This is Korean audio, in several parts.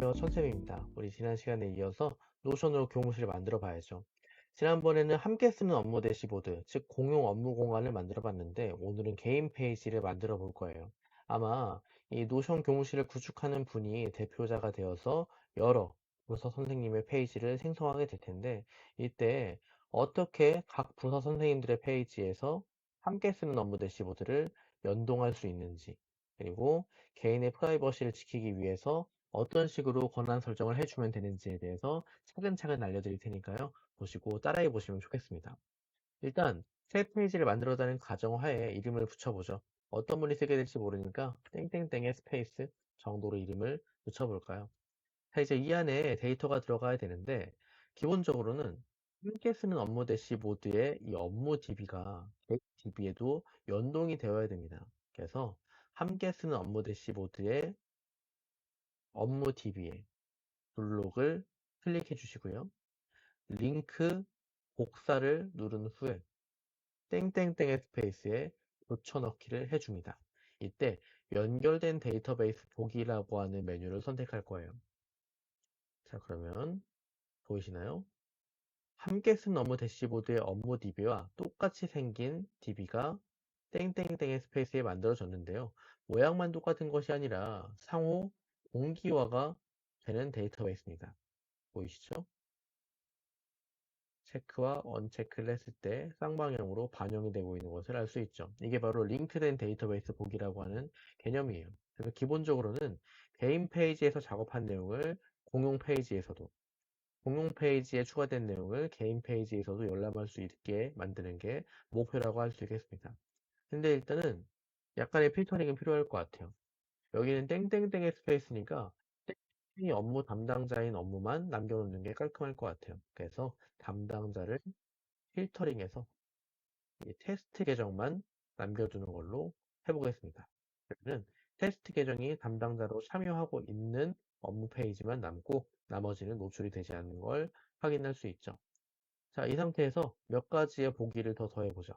안녕하세요. 천쌤입니다. 우리 지난 시간에 이어서 노션으로 교무실을 만들어 봐야죠. 지난번에는 함께 쓰는 업무 대시보드, 즉 공용 업무 공간을 만들어 봤는데 오늘은 개인 페이지를 만들어 볼 거예요. 아마 이 노션 교무실을 구축하는 분이 대표자가 되어서 여러 부서 선생님의 페이지를 생성하게 될 텐데 이때 어떻게 각 부서 선생님들의 페이지에서 함께 쓰는 업무 대시보드를 연동할 수 있는지, 그리고 개인의 프라이버시를 지키기 위해서 어떤 식으로 권한 설정을 해주면 되는지에 대해서 차근차근 알려드릴 테니까요. 보시고 따라해 보시면 좋겠습니다. 일단 새 페이지를 만들어가는 가정하에 이름을 붙여보죠. 어떤 분이 쓰게 될지 모르니까 땡땡땡의 스페이스 정도로 이름을 붙여볼까요? 자, 이제 이 안에 데이터가 들어가야 되는데 기본적으로는 함께 쓰는 업무 대시보드의 이 업무 DB가 DB에도 연동이 되어야 됩니다. 그래서 함께 쓰는 업무 대시보드의 업무 DB에 블록을 클릭해 주시고요. 링크 복사를 누른 후에 땡땡땡의 스페이스에 붙여넣기를 해줍니다. 이때 연결된 데이터베이스 보기라고 하는 메뉴를 선택할 거예요. 자, 그러면 보이시나요? 함께 쓴 업무 대시보드의 업무 DB와 똑같이 생긴 DB가 땡땡땡의 스페이스에 만들어졌는데요. 모양만 똑같은 것이 아니라 상호 동기화가 되는 데이터베이스입니다. 보이시죠? 체크와 언체크를 했을 때 쌍방향으로 반영이 되고 있는 것을 알 수 있죠. 이게 바로 링크된 데이터베이스 보기라고 하는 개념이에요. 그래서 기본적으로는 개인 페이지에서 작업한 내용을 공용 페이지에서도, 공용 페이지에 추가된 내용을 개인 페이지에서도 열람할 수 있게 만드는 게 목표라고 할 수 있겠습니다. 근데 일단은 약간의 필터링은 필요할 것 같아요. 여기는 땡땡땡의 스페이스니까 땡땡이 업무 담당자인 업무만 남겨놓는 게 깔끔할 것 같아요. 그래서 담당자를 필터링해서 이 테스트 계정만 남겨두는 걸로 해보겠습니다. 그러면 테스트 계정이 담당자로 참여하고 있는 업무 페이지만 남고 나머지는 노출이 되지 않는 걸 확인할 수 있죠. 자, 이 상태에서 몇 가지의 보기를 더 더해보죠.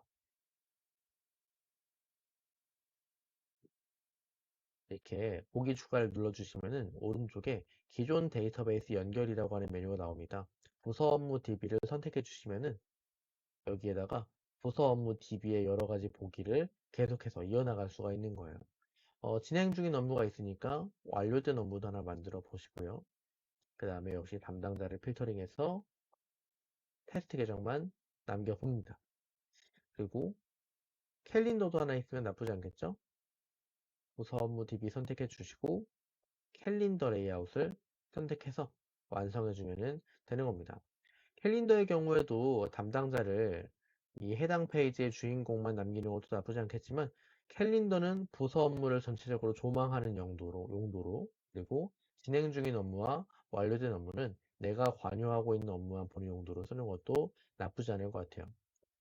이렇게 보기 추가를 눌러주시면은 오른쪽에 기존 데이터베이스 연결이라고 하는 메뉴가 나옵니다. 부서 업무 DB를 선택해 주시면은 여기에다가 부서 업무 DB의 여러 가지 보기를 계속해서 이어나갈 수가 있는 거예요. 진행 중인 업무가 있으니까 완료된 업무도 하나 만들어 보시고요. 그 다음에 역시 담당자를 필터링해서 테스트 계정만 남겨봅니다. 그리고 캘린더도 하나 있으면 나쁘지 않겠죠? 부서 업무 DB 선택해 주시고 캘린더 레이아웃을 선택해서 완성해 주면 되는 겁니다. 캘린더의 경우에도 담당자를 이 해당 페이지의 주인공만 남기는 것도 나쁘지 않겠지만 캘린더는 부서 업무를 전체적으로 조망하는 용도로 그리고 진행 중인 업무와 완료된 업무는 내가 관여하고 있는 업무만 보는 용도로 쓰는 것도 나쁘지 않을 것 같아요.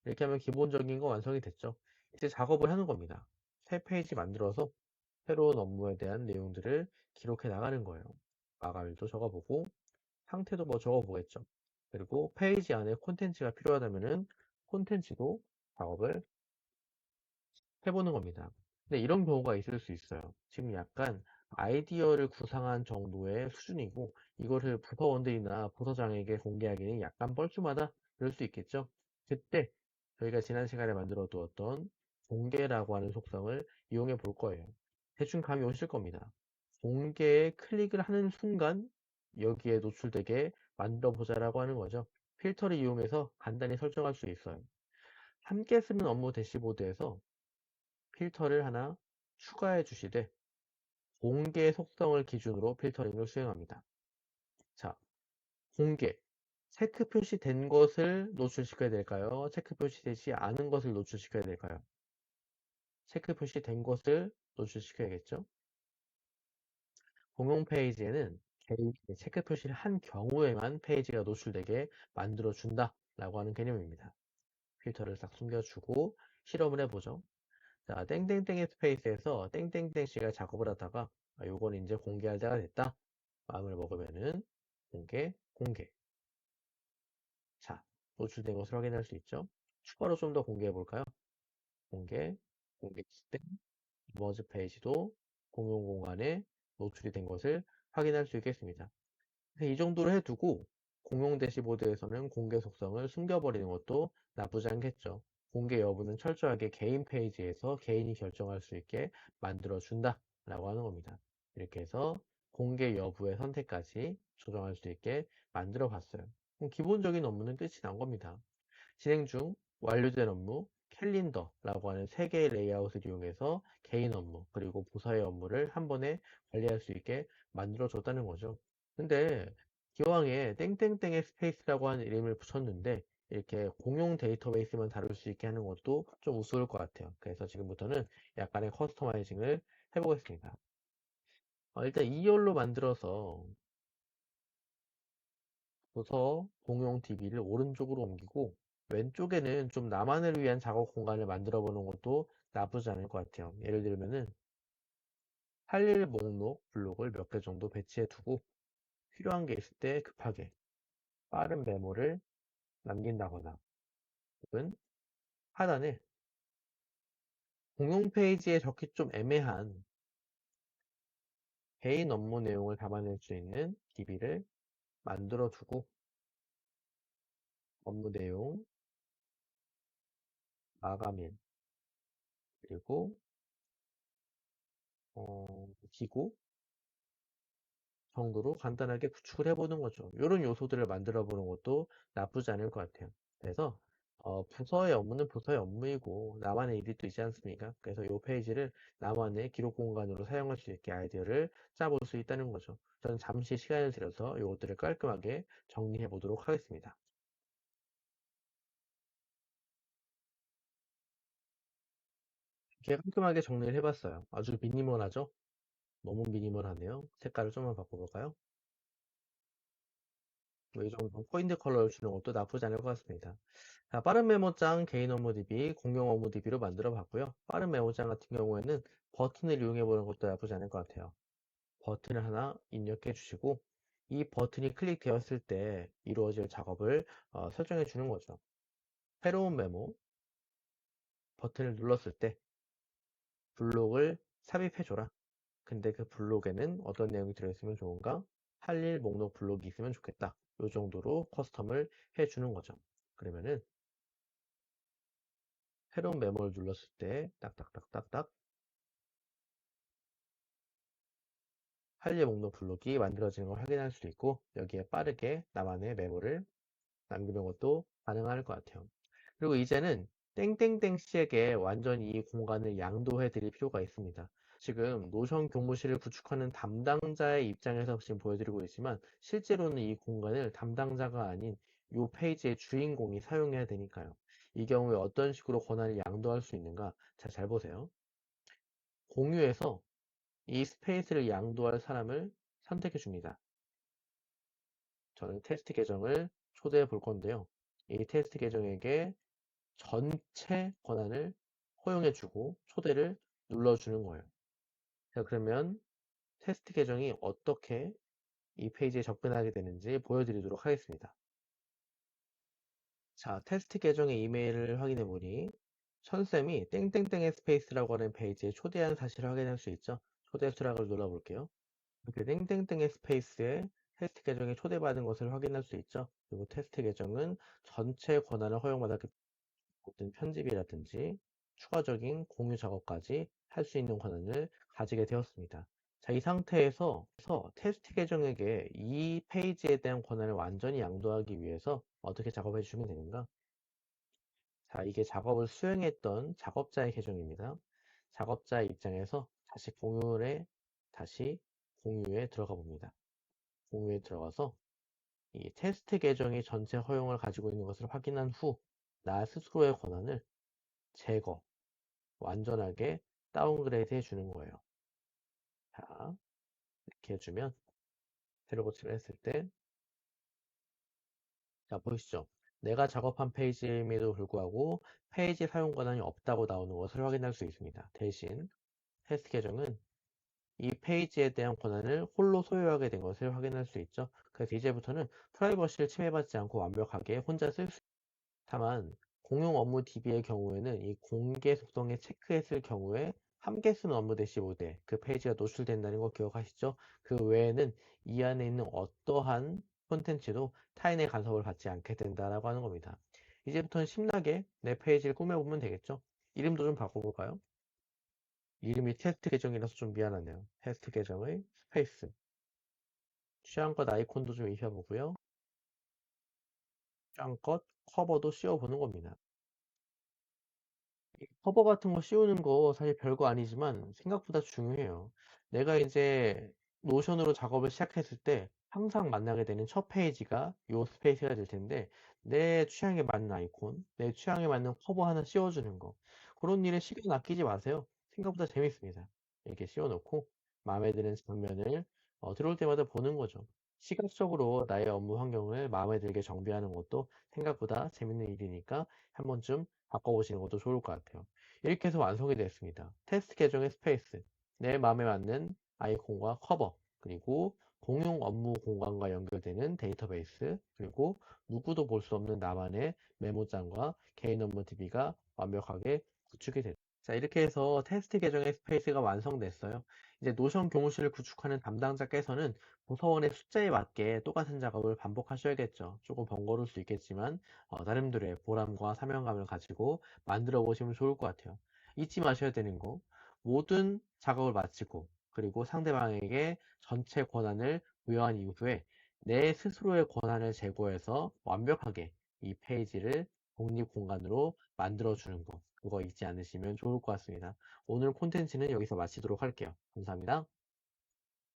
이렇게 하면 기본적인 거 완성이 됐죠. 이제 작업을 하는 겁니다. 새 페이지 만들어서 새로운 업무에 대한 내용들을 기록해 나가는 거예요. 마감일도 적어보고 상태도 뭐 적어보겠죠. 그리고 페이지 안에 콘텐츠가 필요하다면은 콘텐츠도 작업을 해보는 겁니다. 근데 이런 경우가 있을 수 있어요. 지금 약간 아이디어를 구상한 정도의 수준이고 이거를 부서원들이나 부서장에게 공개하기는 약간 뻘쭘하다 그럴 수 있겠죠. 그때 저희가 지난 시간에 만들어 두었던 공개라고 하는 속성을 이용해 볼 거예요. 대충 감이 오실 겁니다. 공개에 클릭을 하는 순간 여기에 노출되게 만들어 보자라고 하는 거죠. 필터를 이용해서 간단히 설정할 수 있어요. 함께 쓰는 업무 대시보드에서 필터를 하나 추가해 주시되 공개 속성을 기준으로 필터링을 수행합니다. 자, 공개. 체크 표시된 것을 노출시켜야 될까요? 체크 표시되지 않은 것을 노출시켜야 될까요? 체크 표시된 것을 노출시켜야겠죠? 공용 페이지에는 개인이 체크 표시를 한 경우에만 페이지가 노출되게 만들어준다 라고 하는 개념입니다. 필터를 싹 숨겨주고 실험을 해보죠. 자, 땡땡땡의 스페이스에서 땡땡땡씨가 작업을 하다가 요건 이제 공개할 때가 됐다. 마음을 먹으면은 공개. 자, 노출된 것을 확인할 수 있죠. 추가로 좀 더 공개해 볼까요? 공개, 공개했을 때 머지 페이지도 공용 공간에 노출이 된 것을 확인할 수 있겠습니다. 이 정도로 해두고 공용 대시보드에서는 공개 속성을 숨겨버리는 것도 나쁘지 않겠죠. 공개 여부는 철저하게 개인 페이지에서 개인이 결정할 수 있게 만들어준다 라고 하는 겁니다. 이렇게 해서 공개 여부의 선택까지 조정할 수 있게 만들어 봤어요. 그럼 기본적인 업무는 끝이 난 겁니다. 진행 중 완료된 업무, 캘린더라고 하는 세 개의 레이아웃을 이용해서 개인 업무, 그리고 부서의 업무를 한 번에 관리할 수 있게 만들어줬다는 거죠. 근데 기왕에 땡땡땡의 스페이스라고 하는 이름을 붙였는데 이렇게 공용 데이터베이스만 다룰 수 있게 하는 것도 좀 우스울 것 같아요. 그래서 지금부터는 약간의 커스터마이징을 해보겠습니다. 일단 2열로 만들어서 부서 공용 DB를 오른쪽으로 옮기고 왼쪽에는 좀 나만을 위한 작업 공간을 만들어 보는 것도 나쁘지 않을 것 같아요. 예를 들면은 할 일 목록 블록을 몇 개 정도 배치해 두고 필요한 게 있을 때 급하게 빠른 메모를 남긴다거나 혹은 하단에 공용 페이지에 적기 좀 애매한 개인 업무 내용을 담아낼 수 있는 DB를 만들어 두고 업무 내용, 마감일, 그리고 기고 정도로 간단하게 구축을 해보는 거죠. 이런 요소들을 만들어 보는 것도 나쁘지 않을 것 같아요. 그래서 부서의 업무는 부서의 업무이고 나만의 일이 또 있지 않습니까? 그래서 이 페이지를 나만의 기록 공간으로 사용할 수 있게 아이디어를 짜볼 수 있다는 거죠. 저는 잠시 시간을 들여서 이것들을 깔끔하게 정리해 보도록 하겠습니다. 이렇게 깔끔하게 정리를 해봤어요. 아주 미니멀하죠? 너무 미니멀하네요. 색깔을 좀만 바꿔볼까요? 뭐이 정도 포인트 컬러를 주는 것도 나쁘지 않을 것 같습니다. 자, 빠른 메모장 개인 업무 DB, 공용 업무 DB로 만들어 봤고요. 빠른 메모장 같은 경우에는 버튼을 이용해 보는 것도 나쁘지 않을 것 같아요. 버튼을 하나 입력해 주시고 이 버튼이 클릭되었을 때 이루어질 작업을 설정해 주는 거죠. 새로운 메모 버튼을 눌렀을 때 블록을 삽입해 줘라. 근데 그 블록에는 어떤 내용이 들어있으면 좋은가? 할 일 목록 블록이 있으면 좋겠다. 이 정도로 커스텀을 해주는 거죠. 그러면은 새로운 메모를 눌렀을 때 딱딱딱딱딱 할 일 목록 블록이 만들어지는 걸 확인할 수 있고 여기에 빠르게 나만의 메모를 남기는 것도 가능할 것 같아요. 그리고 이제는 땡땡땡 씨에게 완전히 이 공간을 양도해 드릴 필요가 있습니다. 지금 노션 교무실을 구축하는 담당자의 입장에서 지금 보여드리고 있지만 실제로는 이 공간을 담당자가 아닌 이 페이지의 주인공이 사용해야 되니까요. 이 경우에 어떤 식으로 권한을 양도할 수 있는가? 자, 잘 보세요. 공유에서 이 스페이스를 양도할 사람을 선택해 줍니다. 저는 테스트 계정을 초대해 볼 건데요. 이 테스트 계정에게 전체 권한을 허용해 주고 초대를 눌러주는 거예요. 자, 그러면 테스트 계정이 어떻게 이 페이지에 접근하게 되는지 보여드리도록 하겠습니다. 자, 테스트 계정의 이메일을 확인해 보니 천쌤이 땡땡땡의 스페이스라고 하는 페이지에 초대한 사실을 확인할 수 있죠. 초대 수락을 눌러볼게요. 이렇게 땡땡땡의 스페이스에 테스트 계정에 초대받은 것을 확인할 수 있죠. 그리고 테스트 계정은 전체 권한을 허용받았기 때문에 모든 편집이라든지 추가적인 공유 작업까지 할 수 있는 권한을 가지게 되었습니다. 자, 이 상태에서 테스트 계정에게 이 페이지에 대한 권한을 완전히 양도하기 위해서 어떻게 작업해 주시면 되는가? 자, 이게 작업을 수행했던 작업자의 계정입니다. 작업자의 입장에서 다시 공유에 들어가 봅니다. 공유에 들어가서 이 테스트 계정이 전체 허용을 가지고 있는 것을 확인한 후 나 스스로의 권한을 제거, 완전하게 다운그레이드 해주는 거예요. 자, 이렇게 해주면 새로 고침을 했을 때, 자, 보이시죠? 내가 작업한 페이지임에도 불구하고 페이지 사용 권한이 없다고 나오는 것을 확인할 수 있습니다. 대신 테스트 계정은 이 페이지에 대한 권한을 홀로 소유하게 된 것을 확인할 수 있죠. 그래서 이제부터는 프라이버시를 침해받지 않고 완벽하게 혼자 쓸 수 있습니다. 다만 공용 업무 DB의 경우에는 이 공개 속성에 체크했을 경우에 함께 쓰는 업무 대시보드에 그 페이지가 노출된다는 거 기억하시죠? 그 외에는 이 안에 있는 어떠한 콘텐츠도 타인의 간섭을 받지 않게 된다라고 하는 겁니다. 이제부터는 신나게 내 페이지를 꾸며보면 되겠죠? 이름도 좀 바꿔볼까요? 이름이 테스트 계정이라서 좀 미안하네요. 테스트 계정의 스페이스. 취향껏 아이콘도 좀 입혀보고요. 취향껏 커버도 씌워보는 겁니다. 이 커버 같은 거 씌우는 거 사실 별거 아니지만 생각보다 중요해요. 내가 이제 노션으로 작업을 시작했을 때 항상 만나게 되는 첫 페이지가 요 스페이스가 될 텐데 내 취향에 맞는 아이콘, 내 취향에 맞는 커버 하나 씌워주는 거. 그런 일에 시간 아끼지 마세요. 생각보다 재밌습니다. 이렇게 씌워놓고 마음에 드는 장면을 들어올 때마다 보는 거죠. 시각적으로 나의 업무 환경을 마음에 들게 정비하는 것도 생각보다 재밌는 일이니까 한 번쯤 바꿔보시는 것도 좋을 것 같아요. 이렇게 해서 완성이 됐습니다. 테스트 계정의 스페이스, 내 마음에 맞는 아이콘과 커버, 그리고 공용 업무 공간과 연결되는 데이터베이스, 그리고 누구도 볼 수 없는 나만의 메모장과 개인 업무 DB가 완벽하게 구축이 됐습니다. 자, 이렇게 해서 테스트 계정의 스페이스가 완성됐어요. 이제 노션 교무실을 구축하는 담당자께서는 부서원의 숫자에 맞게 똑같은 작업을 반복하셔야겠죠. 조금 번거로울 수 있겠지만 나름대로의 보람과 사명감을 가지고 만들어 보시면 좋을 것 같아요. 잊지 마셔야 되는 거, 모든 작업을 마치고 그리고 상대방에게 전체 권한을 부여한 이후에 내 스스로의 권한을 제고해서 완벽하게 이 페이지를 독립 공간으로 만들어 주는 거, 그거 잊지 않으시면 좋을 것 같습니다. 오늘 콘텐츠는 여기서 마치도록 할게요. 감사합니다.